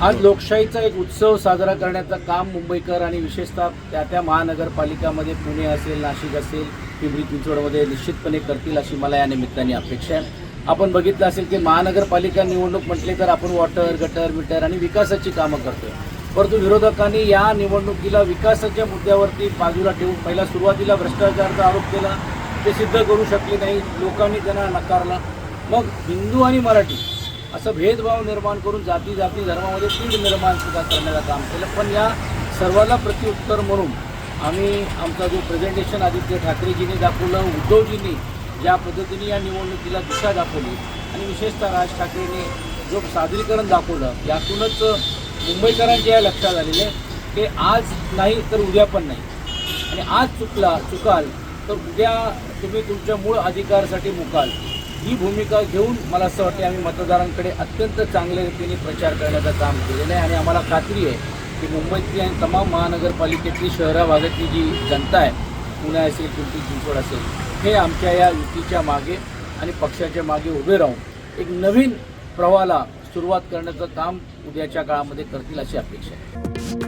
आज लोकशाहीचा एक उत्सव साजरा करण्याचं काम मुंबईकर आणि विशेषतः त्या महानगरपालिकामध्ये पुणे असेल, नाशिक असेल, पिंपरी चिंचवडमध्ये निश्चितपणे करतील अशी मला या निमित्ताने अपेक्षा आहे. आपण बघितलं असेल की महानगरपालिका निवडणूक म्हटले तर आपण वॉटर, गटर, मीटर आणि विकासाची कामं करतोय. परंतु विरोधकांनी या निवडणुकीला विकासाच्या मुद्द्यावरती बाजूला ठेवून पहिला सुरुवातीला भ्रष्टाचाराचा आरोप केला, ते सिद्ध करू शकले नाही, लोकांनी त्यांना नकारला. मग हिंदू आणि मराठी असं भेदभाव निर्माण करून जाती धर्मामध्ये तीड निर्माण सुद्धा करण्याचं काम केलं. पण या सर्वाला प्रत्युत्तर म्हणून आम्ही आमचा जो प्रेझेंटेशन आदित्य ठाकरेजींनी दाखवलं, उद्धवजींनी ज्या पद्धतीने या निवडणुकीला दिशा दाखवली आणि विशेषतः राज ठाकरेंनी जो सादरीकरण दाखवलं, यातूनच मुंबईकरांच्या या लक्षात आलेले की आज नाही तर उद्या पण नाही, आणि आज चुकाल तर उद्या तुम्ही तुमच्या मूळ अधिकारासाठी मुकाल. ही भूमिका घेऊन मला असं वाटते आम्ही मतदारांकडे अत्यंत चांगल्या रीतीने प्रचार करण्याचं काम केलेलं आहे. आणि आम्हाला खात्री आहे की मुंबईतली आणि तमाम महानगरपालिकेतली शहरा भागातली जी जनता आहे, पुणे असेल, पिंपरी चिंचवड असेल, हे आमच्या या युतीच्या मागे आणि पक्षाच्या मागे उभे राहून एक नवीन प्रवाहाला सुरुवात करण्याचं काम उद्याच्या काळामध्ये करतील अशी अपेक्षा आहे.